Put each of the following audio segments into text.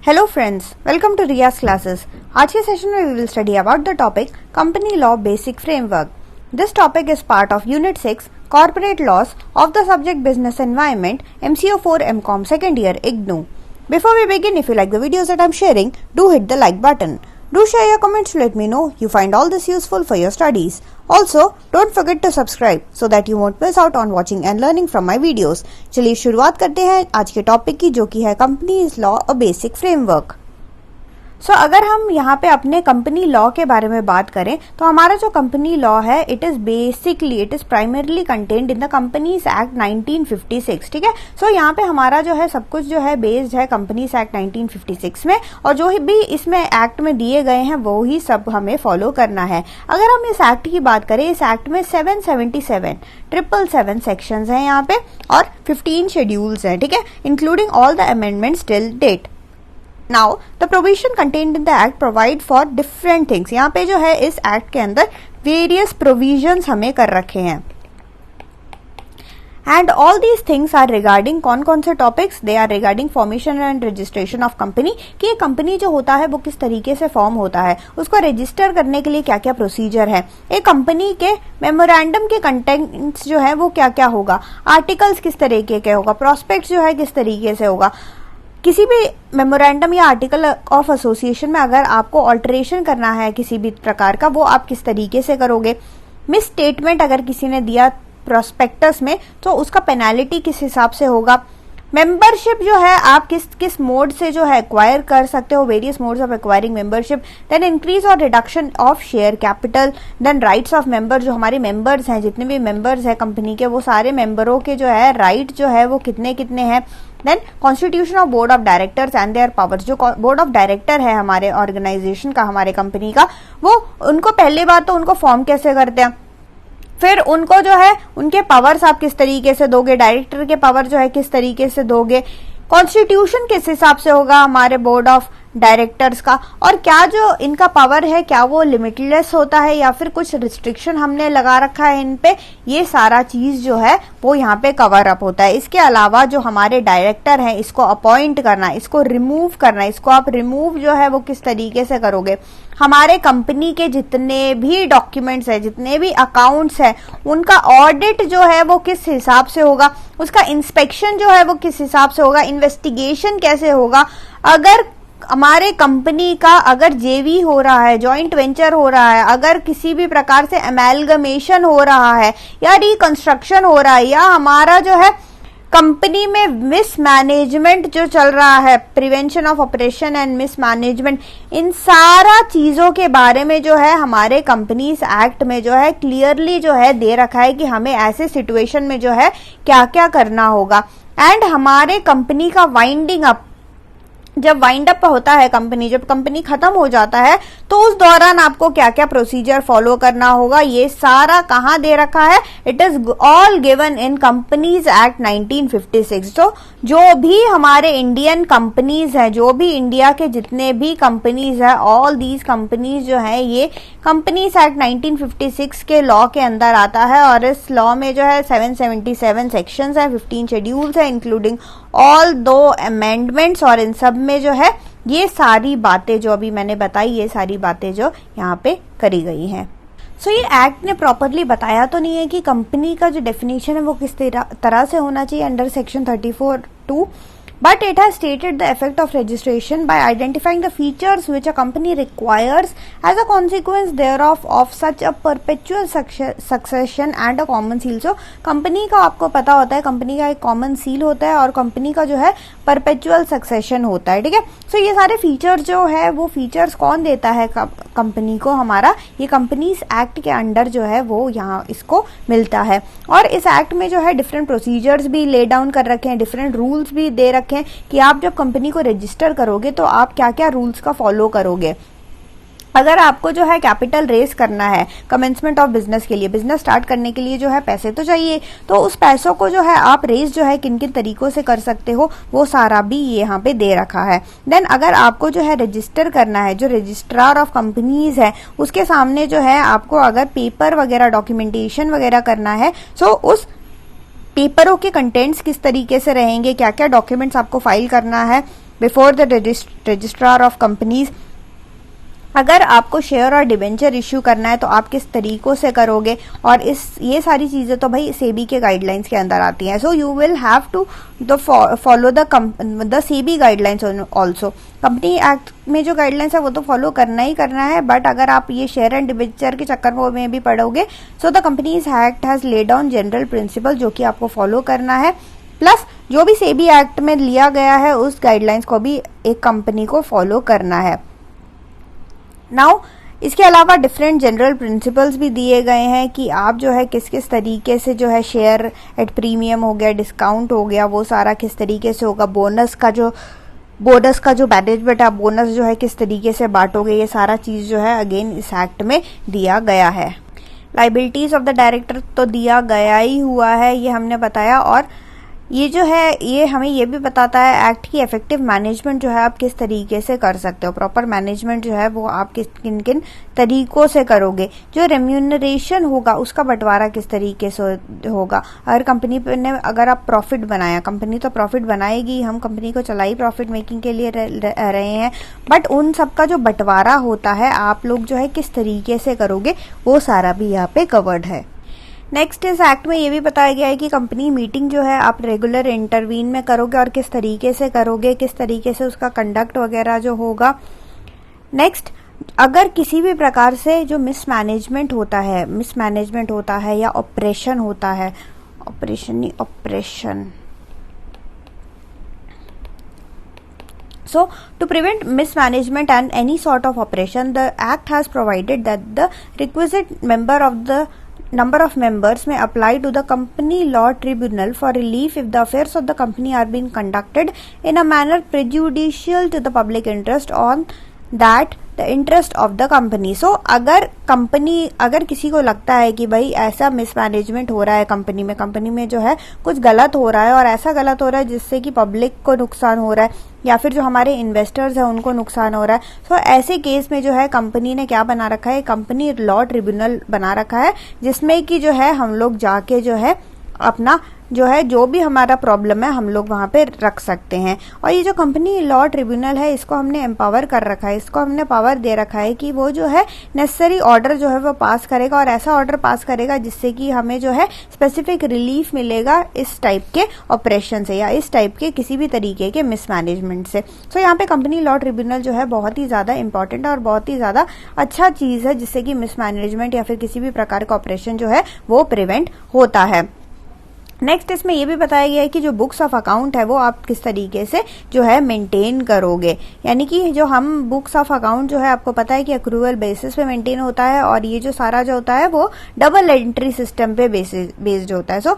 Hello friends, welcome to Riyaz classes. आज के session में we will study about the topic company law basic framework. This topic is part of unit 6 corporate laws of the subject business environment MCO4 MCOM second year IGNOU. Before we begin, if you like the videos that I'm sharing, do hit the like button. Do share your comments to let me know you find all this useful for your studies. Also, don't forget to subscribe so that you won't miss out on watching and learning from my videos. चलिए शुरुआत करते हैं आज के topic की, जो कि है companies law a basic framework. So अगर हम यहाँ पे अपने कंपनी लॉ के बारे में बात करें तो हमारा जो कंपनी लॉ है it is primarily contained in the companies act 1956। ठीक है, सो यहाँ पे हमारा जो है सब कुछ जो है बेस्ड है कंपनीज एक्ट 1956 में, और जो भी इसमें एक्ट में दिए गए हैं वो ही सब हमें फॉलो करना है। अगर हम इस एक्ट की बात करें, इस एक्ट में 777 सेक्शंस हैं यहाँ पे और 15 शेड्यूल्स हैं। ठीक है, including all the amendments till date. Now, the provision contained in the act provide for different things. यहाँ पे जो है इस एक्ट के अंदर various provisions हमें कर रखे हैं। And all these things are regarding कौन से topics? They are regarding formation and registration of company, कि ये कंपनी जो होता है वो किस तरीके से फॉर्म होता है, उसको रजिस्टर करने के लिए क्या क्या प्रोसीजर है, एक कंपनी के मेमोरेंडम के कंटेंट्स जो है वो क्या क्या होगा, आर्टिकल्स किस तरीके के होगा, प्रोस्पेक्ट जो है किस तरीके से होगा, किसी भी मेमोरेंडम या आर्टिकल ऑफ एसोसिएशन में अगर आपको ऑल्टरेशन करना है किसी भी प्रकार का, वो आप किस तरीके से करोगे, मिस स्टेटमेंट अगर किसी ने दिया प्रोस्पेक्टस में तो उसका पेनाल्टी किस हिसाब से होगा, मेंबरशिप जो है आप किस मोड से जो है एक्वायर कर सकते हो, various modes of acquiring membership, then increase और reduction of share capital, then rights of member, जो हमारे मेंबर्स हैं, जितने भी मेंबर्स हैं कंपनी के, वो सारे मेंबरों के जो है राइट जो है वो कितने कितने हैं, then constitution of board of directors and their powers. जो बोर्ड ऑफ डायरेक्टर है हमारे ऑर्गेनाइजेशन का, हमारे कंपनी का, वो उनको पहले बात तो उनको फॉर्म कैसे करते हैं, फिर उनको जो है उनके पावर्स आप किस तरीके से दोगे, डायरेक्टर के पावर जो है किस तरीके से दोगे, कॉन्स्टिट्यूशन किस हिसाब से होगा हमारे बोर्ड ऑफ डायरेक्टर्स का, और क्या जो इनका पावर है क्या वो लिमिटलेस होता है या फिर कुछ रिस्ट्रिक्शन हमने लगा रखा है इन पे, ये सारा चीज जो है वो यहाँ पे कवर अप होता है। इसके अलावा जो हमारे डायरेक्टर हैं इसको अपॉइंट करना, इसको रिमूव करना, इसको आप रिमूव जो है वो किस तरीके से करोगे, हमारे कंपनी के जितने भी डॉक्यूमेंट्स है, जितने भी अकाउंट्स है, उनका ऑडिट जो है वो किस हिसाब से होगा, उसका इंस्पेक्शन जो है वो किस हिसाब से होगा, इन्वेस्टिगेशन कैसे होगा, अगर हमारे कंपनी का अगर जेवी हो रहा है, जॉइंट वेंचर हो रहा है, अगर किसी भी प्रकार से अमेलगमेशन हो रहा है या रिकंस्ट्रक्शन हो रहा है, या हमारा जो है कंपनी में मिसमैनेजमेंट जो चल रहा है, prevention of operation and mismanagement, इन सारा चीजों के बारे में जो है हमारे कंपनीज एक्ट में जो है क्लियरली जो है दे रखा है कि हमें ऐसे सिचुएशन में जो है क्या क्या करना होगा। एंड हमारे कंपनी का वाइंडिंग अप, जब वाइंड अप होता है कंपनी, जब कंपनी खत्म हो जाता है तो उस दौरान आपको क्या क्या प्रोसीजर फॉलो करना होगा, ये सारा कहाँ दे रखा है, it is all given in companies act 1956। तो जो भी हमारे इंडियन कंपनीज है, जो भी इंडिया के जितने भी कंपनीज है, ऑल दीज कंपनीज जो है ये कंपनीज एक्ट 1956 के लॉ के अंदर आता है। और इस लॉ में जो है 777 सेक्शंस है, 15 शेड्यूल्स है, इंक्लूडिंग ऑल 2 अमेंडमेंट्स, और इन सब में जो है ये सारी बातें जो अभी मैंने बताई, ये सारी बातें जो यहाँ पे करी गई हैं। सो ये एक्ट ने प्रॉपरली बताया तो नहीं है कि कंपनी का जो डेफिनेशन है वो किस तरह से होना चाहिए under section 34(2), but it has stated the effect of registration by identifying the features which a company requires as a consequence thereof of such a perpetual succession and a common seal। So company का आपको पता होता है, company का एक common seal होता है और कंपनी का जो है परपेचुअल सक्सेशन होता है। ठीक है, सो ये सारे फीचर्स जो है वो फीचर्स कौन देता है कंपनी को, हमारा ये कंपनीज एक्ट के अंडर जो है वो यहाँ इसको मिलता है। और इस एक्ट में जो है डिफरेंट प्रोसीजर्स भी ले डाउन कर रखे हैं, डिफरेंट रूल्स भी दे रखे हैं कि आप जब कंपनी को रजिस्टर करोगे तो आप क्या क्या रूल्स का फॉलो करोगे। अगर आपको जो है कैपिटल रेस करना है कमेंसमेंट ऑफ बिजनेस के लिए, बिजनेस स्टार्ट करने के लिए जो है पैसे तो चाहिए, तो उस पैसों को जो है आप रेस जो है किन किन तरीकों से कर सकते हो वो सारा भी यहाँ पे दे रखा है। देन अगर आपको जो है रजिस्टर करना है, जो रजिस्ट्रार ऑफ कंपनीज है उसके सामने जो है आपको अगर पेपर वगैरह डॉक्यूमेंटेशन वगैरह करना है, सो उस पेपरों के कंटेंट्स किस तरीके से रहेंगे, क्या क्या डॉक्यूमेंट्स आपको फाइल करना है, before the registrar of companies. अगर आपको शेयर और डिबेंचर इश्यू करना है तो आप किस तरीकों से करोगे, और ये सारी चीजें तो भाई सेबी के गाइडलाइंस के अंदर आती हैं। So you will have to follow the SEBI guidelines also. Company act में जो गाइडलाइंस है वो तो फॉलो करना ही करना है, बट अगर आप ये शेयर एंड डिबेंचर के चक्कर में भी पढ़ोगे, so the companies act has laid down general principle जो कि आपको फॉलो करना है, प्लस जो भी सेबी एक्ट में लिया गया है उस गाइडलाइंस को भी एक कंपनी को फॉलो करना है। नाउ इसके अलावा डिफरेंट जनरल प्रिंसिपल्स भी दिए गए हैं कि आप जो है किस किस तरीके से जो है शेयर एट प्रीमियम हो गया, डिस्काउंट हो गया, वो सारा किस तरीके से होगा, बोनस का जो मैनेजमेंट आप बोनस जो है किस तरीके से बांटोगे, ये सारा चीज जो है अगेन इस एक्ट में दिया गया है। लाइबिलिटीज ऑफ द डायरेक्टर तो दिया गया ही हुआ है, ये हमने बताया, और ये जो है ये हमें ये भी बताता है एक्ट की इफेक्टिव मैनेजमेंट जो है आप किस तरीके से कर सकते हो। प्रॉपर मैनेजमेंट जो है वो आप किन किन तरीकों से करोगे। जो रेम्यूनरेशन होगा उसका बंटवारा किस तरीके से होगा। अगर कंपनी ने अगर आप प्रॉफिट बनाया, कंपनी तो प्रॉफिट बनाएगी, हम कंपनी को चलाई प्रॉफिट मेकिंग के लिए रहे हैं, बट उन सब का जो बंटवारा होता है आप लोग जो है किस तरीके से करोगे, वो सारा भी यहाँ पे कवर्ड है। नेक्स्ट इस एक्ट में ये भी बताया गया है कि कंपनी मीटिंग जो है आप रेगुलर इंटरवीन में करोगे और किस तरीके से करोगे, किस तरीके से उसका कंडक्ट वगैरह जो होगा। नेक्स्ट, अगर किसी भी प्रकार से जो मिसमैनेजमेंट होता है या ऑपरेशन होता है, operation So, to prevent mismanagement and any sort of operation, the Act has provided that the requisite number of members may apply to the Company Law Tribunal for relief if the affairs of the company are being conducted in a manner prejudicial to the public interest on that the interest of the company. So अगर किसी को लगता है कि भाई ऐसा mismanagement हो रहा है कंपनी में जो है कुछ गलत हो रहा है और ऐसा गलत हो रहा है जिससे कि पब्लिक को नुकसान हो रहा है या फिर जो हमारे इन्वेस्टर्स हैं उनको नुकसान हो रहा है, सो ऐसे केस में जो है कंपनी ने क्या बना रखा है, कंपनी लॉ ट्रिब्यूनल बना रखा है, जिसमें कि जो है हम लोग जाके जो है अपना जो है जो भी हमारा प्रॉब्लम है हम लोग वहां पे रख सकते हैं। और ये जो कंपनी लॉ ट्रिब्यूनल है इसको हमने एम्पावर कर रखा है, इसको हमने पावर दे रखा है कि वो जो है नेसेसरी ऑर्डर जो है वो पास करेगा और ऐसा ऑर्डर पास करेगा जिससे कि हमें जो है स्पेसिफिक रिलीफ मिलेगा इस टाइप के ऑपरेशन से या इस टाइप के किसी भी तरीके के मिसमैनेजमेंट से। सो यहाँ पे कंपनी लॉ ट्रिब्यूनल जो है बहुत ही ज्यादा इंपॉर्टेंट और बहुत ही ज्यादा अच्छा चीज है जिससे कि मिसमैनेजमेंट या फिर किसी भी प्रकार का ऑपरेशन जो है वो प्रिवेंट होता है। नेक्स्ट इसमें यह भी बताया गया है कि जो बुक्स ऑफ अकाउंट है वो आप किस तरीके से जो है मेंटेन करोगे, यानी कि जो हम बुक्स ऑफ अकाउंट जो है आपको पता है कि एक्रूअल बेसिस पे मेंटेन होता है और ये जो सारा जो होता है वो डबल एंट्री सिस्टम पे बेस्ड होता है। सो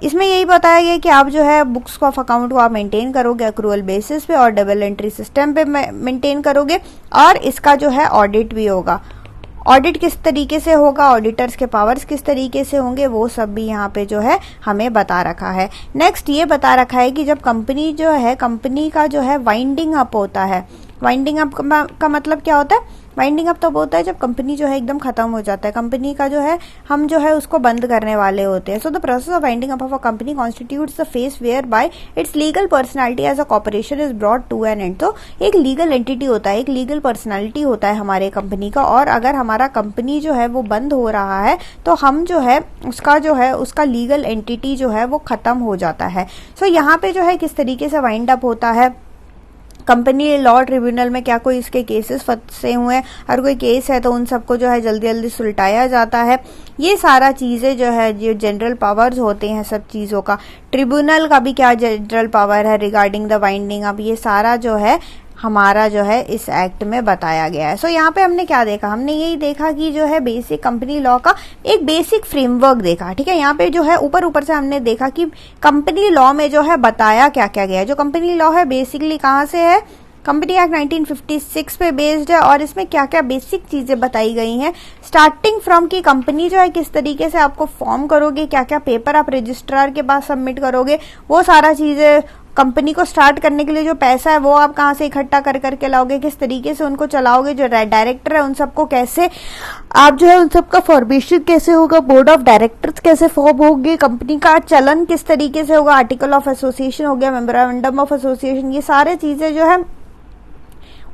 इसमें यही बताया गया कि आप जो है बुक्स ऑफ अकाउंट को आप मेंटेन करोगे एक्रूअल बेसिस पे और डबल एंट्री सिस्टम पे मेंटेन करोगे और इसका जो है ऑडिट भी होगा। ऑडिट किस तरीके से होगा, ऑडिटर्स के पावर्स किस तरीके से होंगे, वो सब भी यहाँ पे जो है हमें बता रखा है। नेक्स्ट ये बता रखा है कि जब कंपनी जो है कंपनी का जो है वाइंडिंग अप होता है, वाइंडिंग अप का मतलब क्या होता है, वाइंडिंग अप तब होता है जब कंपनी जो है एकदम खत्म हो जाता है, कंपनी का जो है हम जो है उसको बंद करने वाले होते हैं। So the process of winding up of a company constitutes the phase whereby its legal personality as a corporation is brought to an end. तो एक लीगल एंटिटी होता है, एक लीगल पर्सनालिटी होता है हमारे कंपनी का, और अगर हमारा कंपनी जो है वो बंद हो रहा है तो हम जो है उसका लीगल एंटिटी जो है वो खत्म हो जाता है। सो यहाँ पे जो है किस तरीके से वाइंड अप होता है, कंपनी लॉ ट्रिब्यूनल में क्या कोई इसके केसेस फंसे हुए हैं, अगर कोई केस है तो उन सबको जो है जल्दी जल्दी सुलटाया जाता है। ये सारा चीजें जो है जो जनरल पावर्स होते हैं सब चीजों का, ट्रिब्यूनल का भी क्या जनरल पावर है रिगार्डिंग द वाइंडिंग अप, ये सारा जो है हमारा जो है इस एक्ट में बताया गया है। सो यहाँ पे हमने क्या देखा, हमने यही देखा कि जो है बेसिक कंपनी लॉ का एक बेसिक फ्रेमवर्क देखा, ठीक है। यहाँ पे जो है ऊपर से हमने देखा कि कंपनी लॉ में जो है बताया क्या क्या गया है। जो कंपनी लॉ है बेसिकली कहाँ से है, कंपनी एक्ट 1956 पे बेस्ड है और इसमें क्या क्या बेसिक चीजें बताई गई हैं, स्टार्टिंग फ्रॉम की कंपनी जो है किस तरीके से आपको फॉर्म करोगे, क्या क्या पेपर आप रजिस्ट्रार के पास सबमिट करोगे, वो सारा चीजें कंपनी को स्टार्ट करने के लिए जो पैसा है वो आप कहाँ से इकट्ठा कर करके लाओगे, किस तरीके से उनको चलाओगे, जो डायरेक्टर है उन सबको कैसे आप जो है उन सबका फॉर्मेशन कैसे होगा, बोर्ड ऑफ डायरेक्टर्स कैसे फॉर्म होंगे, कंपनी का चलन किस तरीके से होगा, आर्टिकल ऑफ एसोसिएशन हो गया, मेमोरेंडम ऑफ एसोसिएशन, ये सारे चीजें जो है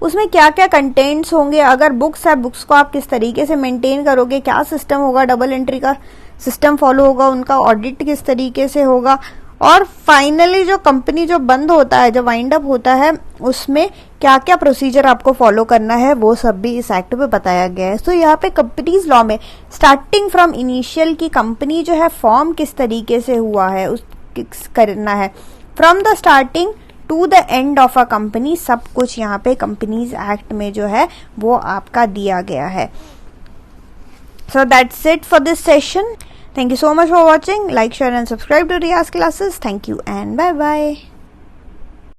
उसमें क्या क्या कंटेंट्स होंगे, अगर बुक्स है बुक्स को आप किस तरीके से मेंटेन करोगे, क्या सिस्टम होगा, डबल एंट्री का सिस्टम फॉलो होगा, उनका ऑडिट किस तरीके से होगा, और फाइनली जो कंपनी जो बंद होता है, जो वाइंड अप होता है, उसमें क्या क्या प्रोसीजर आपको फॉलो करना है, वो सब भी इस एक्ट में बताया गया है। तो यहाँ पे कंपनीज लॉ में स्टार्टिंग फ्रॉम इनिशियल की कंपनी जो है फॉर्म किस तरीके से हुआ है उस करना है, from the starting to the end of a company, सब कुछ यहाँ पे कंपनीज एक्ट में जो है वो आपका दिया गया है। So that's it for this session. Thank you so much for watching. Like, share and subscribe to Riya's classes. Thank you and bye bye.